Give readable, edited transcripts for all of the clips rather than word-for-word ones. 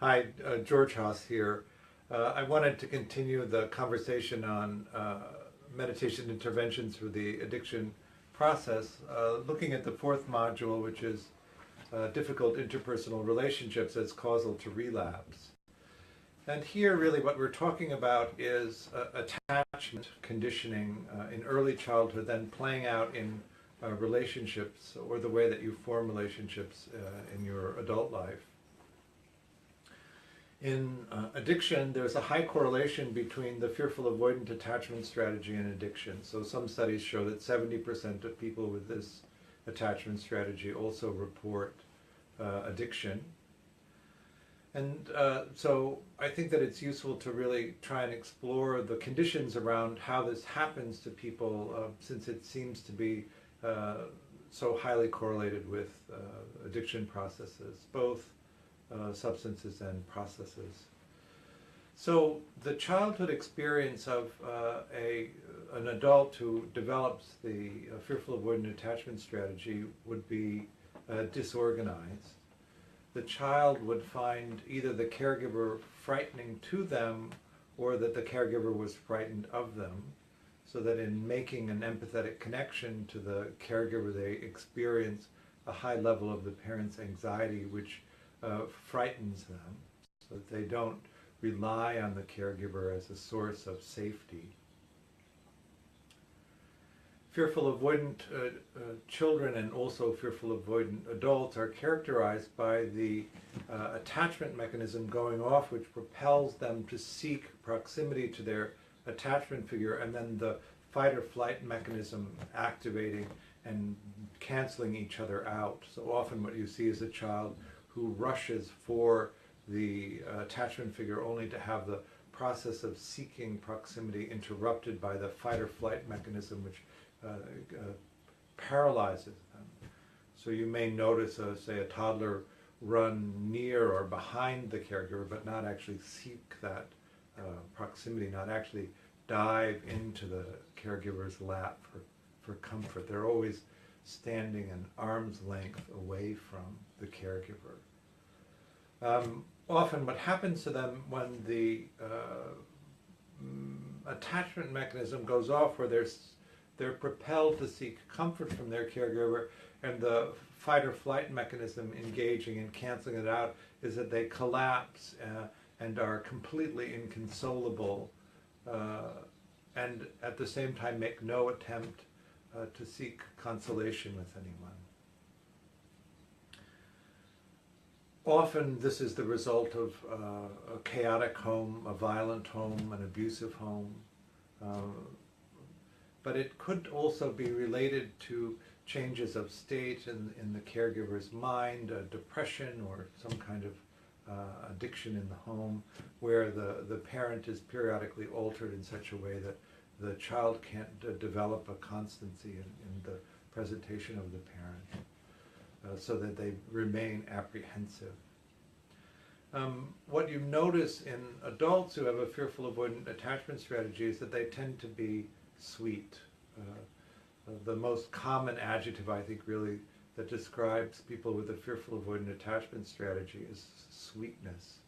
Hi, George Haas here. I wanted to continue the conversation on meditation interventions for the addiction process, looking at the fourth module, which is difficult interpersonal relationships as causal to relapse. And here really what we're talking about is attachment conditioning in early childhood, then playing out in relationships or the way that you form relationships in your adult life. In addiction, there's a high correlation between the fearful avoidant attachment strategy and addiction. So some studies show that 70% of people with this attachment strategy also report addiction. And so I think that it's useful to really try and explore the conditions around how this happens to people, since it seems to be so highly correlated with addiction processes, both substances and processes. So the childhood experience of an adult who develops the fearful avoidant attachment strategy would be disorganized. The child would find either the caregiver frightening to them or that the caregiver was frightened of them, so that in making an empathetic connection to the caregiver, they experience a high level of the parent's anxiety, which frightens them, so that they don't rely on the caregiver as a source of safety. Fearful avoidant children and also fearful avoidant adults are characterized by the attachment mechanism going off, which propels them to seek proximity to their attachment figure, and then the fight or flight mechanism activating and canceling each other out. So often what you see is a child who rushes for the attachment figure only to have the process of seeking proximity interrupted by the fight or flight mechanism, which paralyzes them. So you may notice, say, a toddler run near or behind the caregiver, but not actually seek that proximity, not actually dive into the caregiver's lap for comfort. They're always standing an arm's length away from the caregiver. Often what happens to them when the attachment mechanism goes off, where they're propelled to seek comfort from their caregiver, and the fight or flight mechanism engaging and canceling it out, is that they collapse and are completely inconsolable, and at the same time make no attempt to seek consolation with anyone. Often this is the result of a chaotic home, a violent home, an abusive home. But it could also be related to changes of state in the caregiver's mind, depression or some kind of addiction in the home, where the parent is periodically altered in such a way that the child can't develop a constancy in the presentation of the parent. So that they remain apprehensive. What you notice in adults who have a fearful avoidant attachment strategy is that they tend to be sweet. The most common adjective, I think, really, that describes people with a fearful avoidant attachment strategy is sweetness.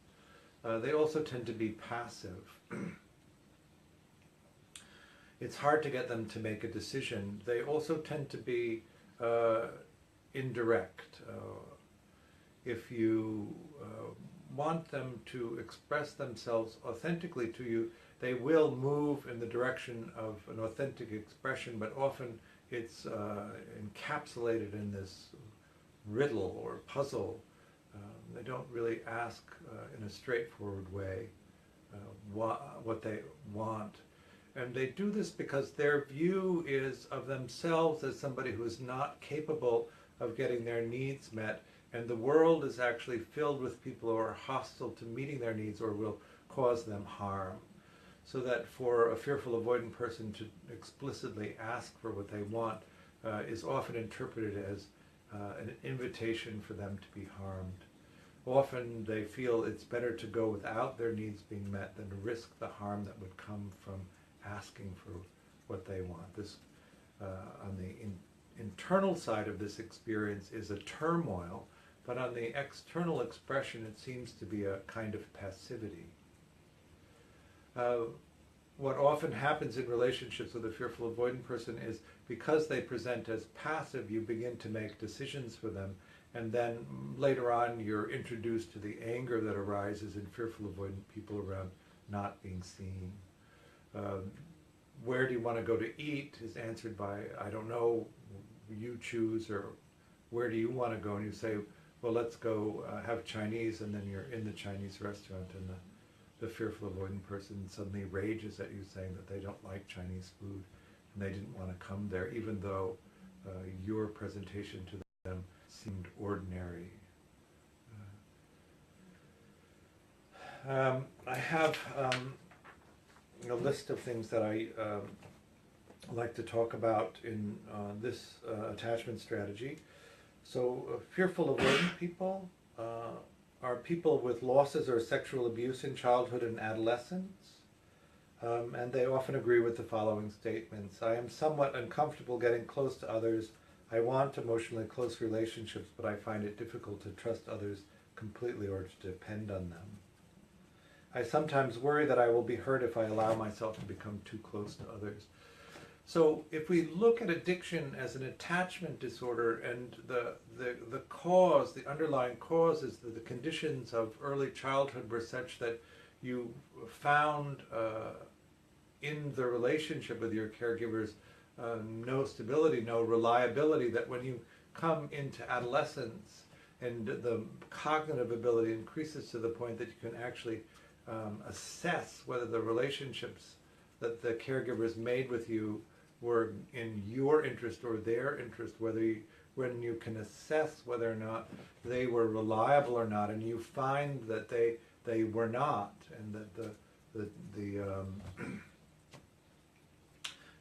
They also tend to be passive. It's hard to get them to make a decision. They also tend to be indirect. If you want them to express themselves authentically to you, they will move in the direction of an authentic expression, but often it's encapsulated in this riddle or puzzle. They don't really ask in a straightforward way what they want. And they do this because their view is of themselves as somebody who is not capable of getting their needs met, and the world is actually filled with people who are hostile to meeting their needs or will cause them harm. So that for a fearful avoidant person to explicitly ask for what they want is often interpreted as an invitation for them to be harmed. Often they feel it's better to go without their needs being met than to risk the harm that would come from asking for what they want. This, on the internal side of this experience, is a turmoil but on the external expression it seems to be a kind of passivity. What often happens in relationships with a fearful avoidant person is because they present as passive, you begin to make decisions for them, and then later on you're introduced to the anger that arises in fearful avoidant people around not being seen. Where do you want to go to eat is answered by, I don't know, you choose, or where do you want to go? And you say, well, let's go have Chinese, and then you're in the Chinese restaurant, and the fearful avoidant person suddenly rages at you saying that they don't like Chinese food and they didn't want to come there, even though your presentation to them seemed ordinary. I have a list of things that I like to talk about in this attachment strategy. So fearful avoidant people are people with losses or sexual abuse in childhood and adolescence. And they often agree with the following statements. I am somewhat uncomfortable getting close to others. I want emotionally close relationships, but I find it difficult to trust others completely or to depend on them. I sometimes worry that I will be hurt if I allow myself to become too close to others. So if we look at addiction as an attachment disorder, and the cause, the underlying cause is that the conditions of early childhood were such that you found in the relationship with your caregivers no stability, no reliability, that when you come into adolescence and the cognitive ability increases to the point that you can actually assess whether the relationships that the caregivers made with you were in your interest or their interest, when you can assess whether or not they were reliable or not, and you find that they were not, and that the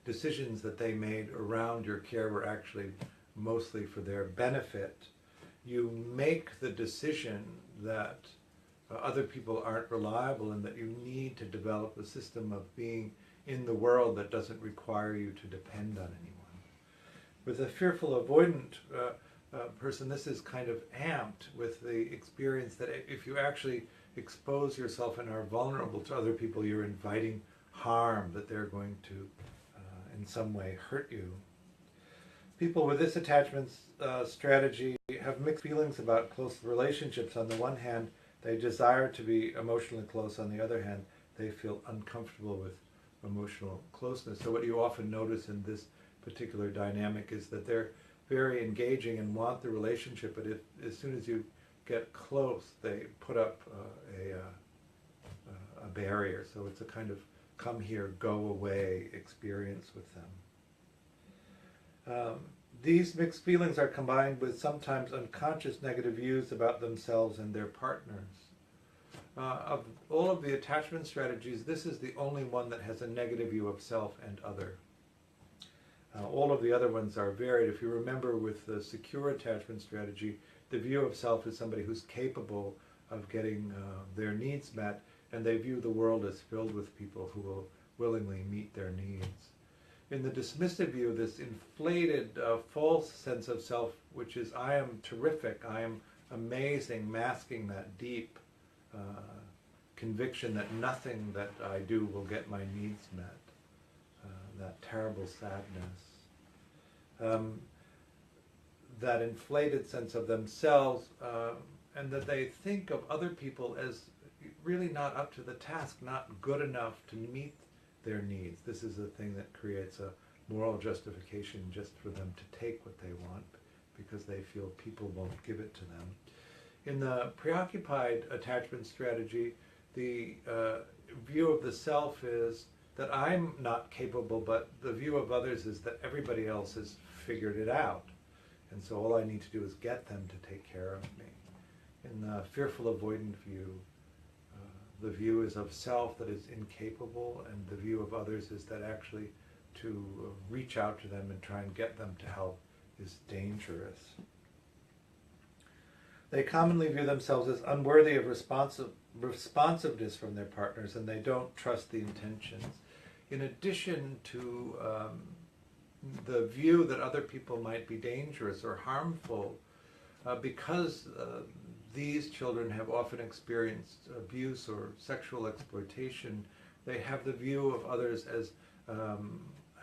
decisions that they made around your care were actually mostly for their benefit, you make the decision that other people aren't reliable and that you need to develop a system of being in the world that doesn't require you to depend on anyone. With a fearful avoidant person, this is kind of amped with the experience that if you actually expose yourself and are vulnerable to other people, you're inviting harm, that they're going to in some way hurt you. People with this attachment strategy have mixed feelings about close relationships. On the one hand, they desire to be emotionally close. On the other hand, they feel uncomfortable with emotional closeness. So what you often notice in this particular dynamic is that they're very engaging and want the relationship, but as soon as you get close, they put up a barrier. So it's a kind of come here, go away experience with them. These mixed feelings are combined with sometimes unconscious negative views about themselves and their partners. Of all of the attachment strategies, this is the only one that has a negative view of self and other. All of the other ones are varied. If you remember, with the secure attachment strategy, the view of self is somebody who's capable of getting their needs met, and they view the world as filled with people who will willingly meet their needs. In the dismissive view, this inflated false sense of self, which is I am terrific, I am amazing, masking that deep conviction that nothing that I do will get my needs met, that terrible sadness, that inflated sense of themselves, and that they think of other people as really not up to the task, not good enough to meet their needs. This is the thing that creates a moral justification just for them to take what they want, because they feel people won't give it to them. In the preoccupied attachment strategy, the view of the self is that I'm not capable, but the view of others is that everybody else has figured it out. And so all I need to do is get them to take care of me. In the fearful avoidant view, the view is of self that is incapable, and the view of others is that actually to reach out to them and try and get them to help is dangerous. They commonly view themselves as unworthy of responsiveness from their partners, and they don't trust the intentions. In addition to the view that other people might be dangerous or harmful, because these children have often experienced abuse or sexual exploitation, they have the view of others as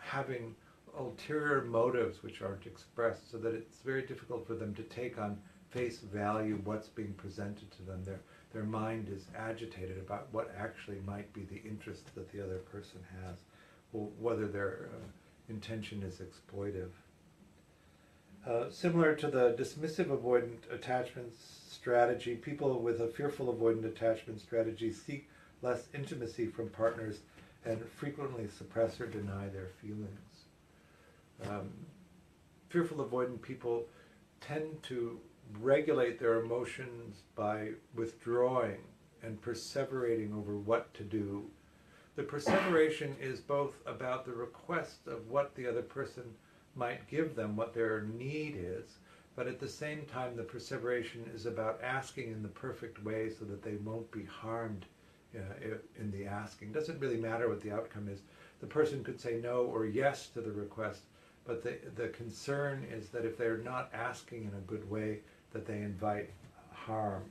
having ulterior motives which aren't expressed, so that it's very difficult for them to take on face value what's being presented to them. Their mind is agitated about what actually might be the interest that the other person has, or whether their intention is exploitive. Similar to the dismissive avoidant attachment strategy, people with a fearful avoidant attachment strategy seek less intimacy from partners and frequently suppress or deny their feelings. Fearful avoidant people tend to regulate their emotions by withdrawing and perseverating over what to do. The perseveration is both about the request of what the other person might give them, what their need is, but at the same time the perseveration is about asking in the perfect way so that they won't be harmed in the asking. It doesn't really matter what the outcome is. The person could say no or yes to the request, but the concern is that if they're not asking in a good way, that they invite harm.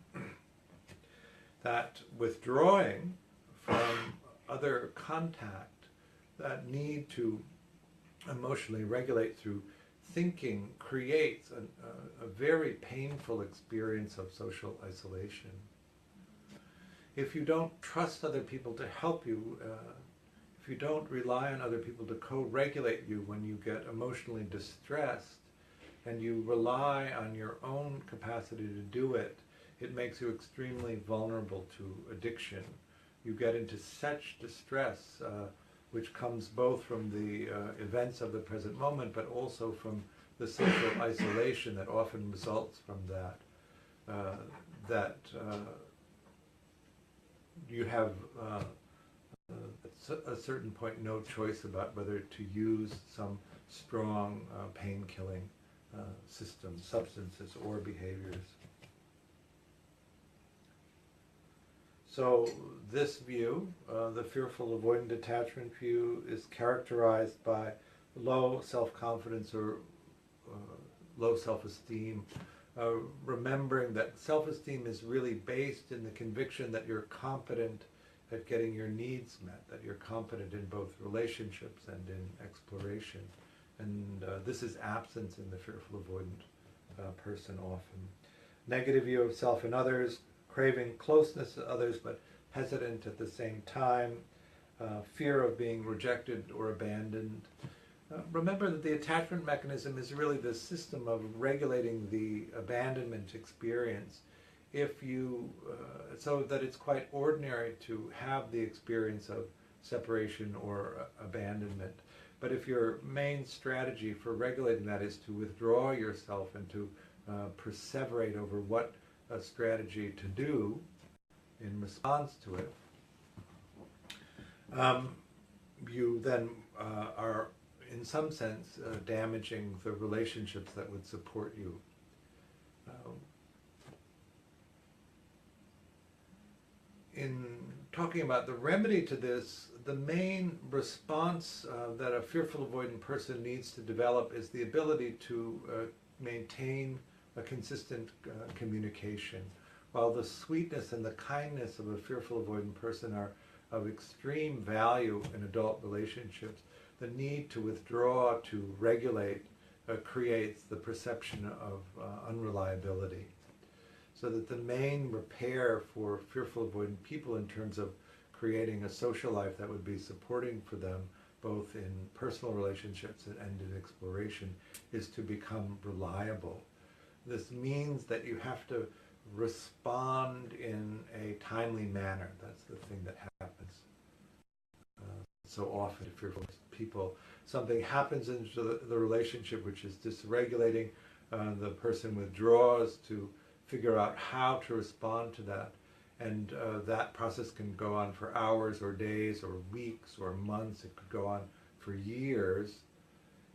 That withdrawing from other contact, that need to emotionally regulate through thinking, creates a very painful experience of social isolation. If you don't trust other people to help you, if you don't rely on other people to co-regulate you when you get emotionally distressed, and you rely on your own capacity to do it, it makes you extremely vulnerable to addiction. You get into such distress, which comes both from the events of the present moment, but also from the social isolation that often results from that, you have at a certain point no choice about whether to use some strong pain-killing system, substances or behaviors. So this view, the fearful avoidant attachment view, is characterized by low self-confidence or low self-esteem, remembering that self-esteem is really based in the conviction that you're competent at getting your needs met, that you're competent in both relationships and in exploration. And this is absent in the fearful avoidant person often. Negative view of self and others, craving closeness to others but hesitant at the same time, fear of being rejected or abandoned. Remember that the attachment mechanism is really the system of regulating the abandonment experience. If you, so that it's quite ordinary to have the experience of separation or abandonment. But if your main strategy for regulating that is to withdraw yourself and to perseverate over what strategy to do in response to it, you then are, in some sense, damaging the relationships that would support you. In talking about the remedy to this, the main response that a fearful avoidant person needs to develop is the ability to maintain a consistent communication. While the sweetness and the kindness of a fearful avoidant person are of extreme value in adult relationships, the need to withdraw, to regulate, creates the perception of unreliability. So that the main repair for fearful avoidant people in terms of creating a social life that would be supporting for them, both in personal relationships and in exploration, is to become reliable. This means that you have to respond in a timely manner. That's the thing that happens so often to fearful people. Something happens into the relationship which is dysregulating. The person withdraws to figure out how to respond to that. And that process can go on for hours or days or weeks or months. It could go on for years.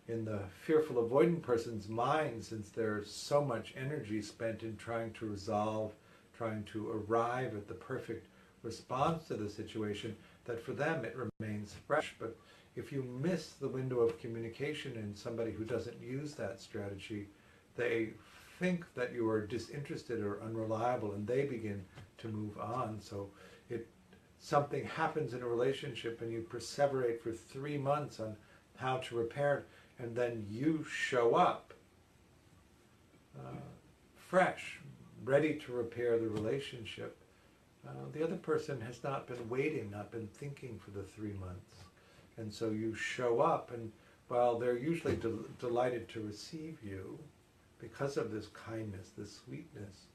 In the fearful avoidant person's mind, since there's so much energy spent in trying to resolve, trying to arrive at the perfect response to the situation, that for them it remains fresh. But if you miss the window of communication in somebody who doesn't use that strategy, they think that you are disinterested or unreliable, and they begin to move on. So something happens in a relationship and you perseverate for 3 months on how to repair it, and then you show up fresh, ready to repair the relationship. The other person has not been waiting, not been thinking for the 3 months. And so you show up, and while they're usually delighted to receive you because of this kindness, this sweetness,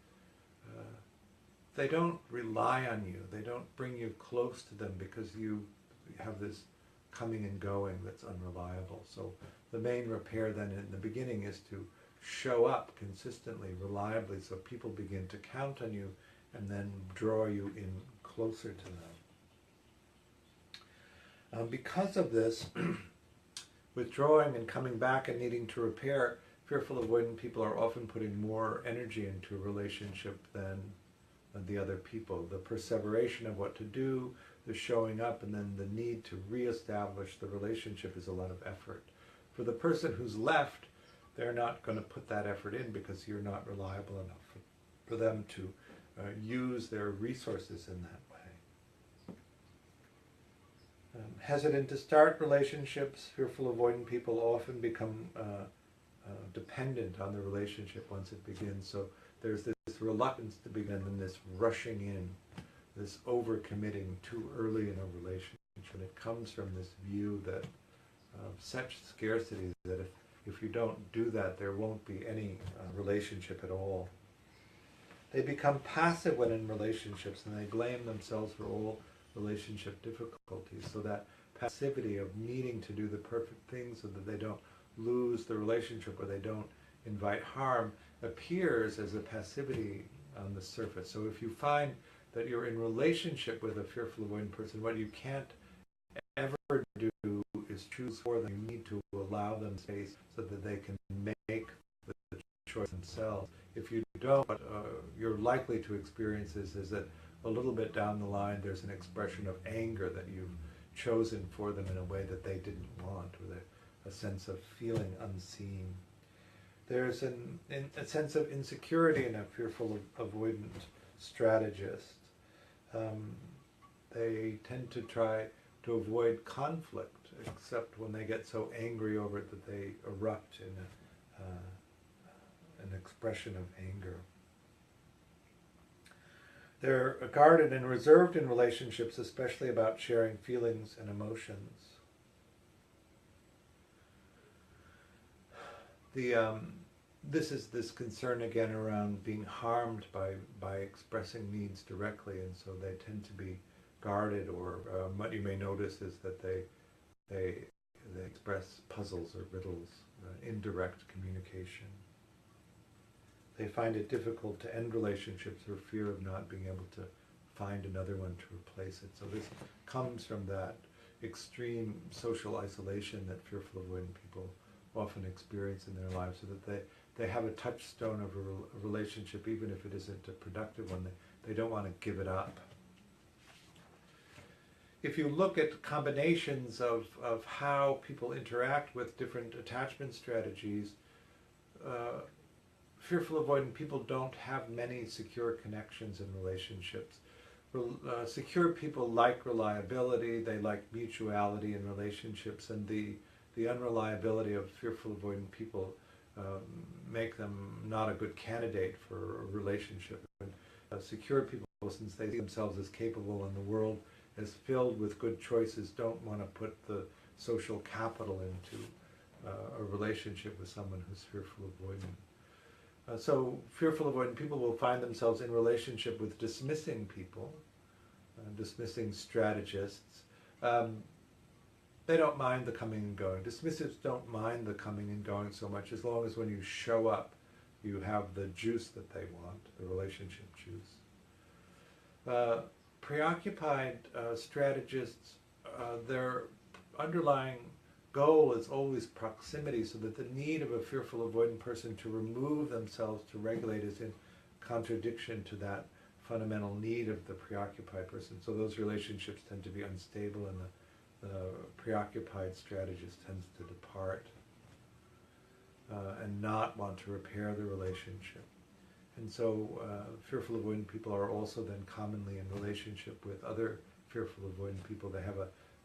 they don't rely on you. They don't bring you close to them because you have this coming and going that's unreliable. So the main repair then in the beginning is to show up consistently, reliably, so people begin to count on you and then draw you in closer to them. Because of this, withdrawing and coming back and needing to repair, fearful avoidant people are often putting more energy into a relationship than the other people. The perseveration of what to do, the showing up, and then the need to reestablish the relationship is a lot of effort. For the person who's left, they're not going to put that effort in because you're not reliable enough for them to use their resources in that way. Hesitant to start relationships, fearful avoidant people often become dependent on the relationship once it begins. So there's this reluctance to begin and this rushing in, this overcommitting too early in a relationship. And it comes from this view that of such scarcity that if you don't do that, there won't be any relationship at all. They become passive when in relationships, and they blame themselves for all relationship difficulties. So that passivity of needing to do the perfect thing so that they don't lose the relationship or they don't invite harm appears as a passivity on the surface. So if you find that you're in relationship with a fearful avoidant person, what you can't ever do is choose for them. You need to allow them space so that they can make the choice themselves. If you don't, what you're likely to experience is that a little bit down the line there's an expression of anger that you've chosen for them in a way that they didn't want, with a sense of feeling unseen. There's a sense of insecurity in a fearful avoidant strategist. They tend to try to avoid conflict, except when they get so angry over it that they erupt in an expression of anger. They're guarded and reserved in relationships, especially about sharing feelings and emotions. This is this concern again around being harmed by expressing needs directly, and so they tend to be guarded, or what you may notice is that they express puzzles or riddles, indirect communication. They find it difficult to end relationships for fear of not being able to find another one to replace it. So this comes from that extreme social isolation that fearful avoidant people often experience in their lives, so that they have a touchstone of a relationship, even if it isn't a productive one. They don't want to give it up. If you look at combinations of how people interact with different attachment strategies, fearful avoidant people don't have many secure connections in relationships. Secure people like reliability, they like mutuality in relationships, and the unreliability of fearful avoidant people make them not a good candidate for a relationship. And secure people, since they see themselves as capable in the world as filled with good choices, don't want to put the social capital into a relationship with someone who's fearful avoidant. So fearful avoidant people will find themselves in relationship with dismissing people, dismissing strategists. They don't mind the coming and going. Dismissives don't mind the coming and going so much, as long as when you show up, you have the juice that they want, the relationship juice. Preoccupied strategists, their underlying goal is always proximity, so that the need of a fearful avoidant person to remove themselves to regulate is in contradiction to that fundamental need of the preoccupied person. So those relationships tend to be unstable, and the preoccupied strategist tends to depart. and not want to repair the relationship. And so fearful avoidant people are also then commonly in relationship with other fearful avoidant people. They have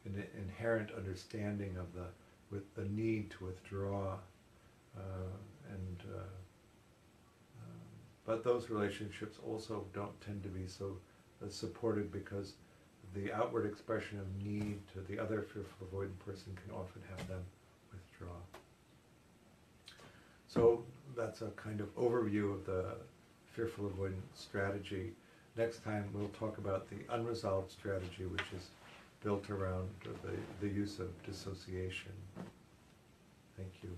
an inherent understanding of with the need to withdraw, but those relationships also don't tend to be so supported, because the outward expression of need to the other fearful avoidant person can often have them withdraw. So that's a kind of overview of the fearful avoidant strategy. Next time we'll talk about the unresolved strategy, which is built around the use of dissociation. Thank you.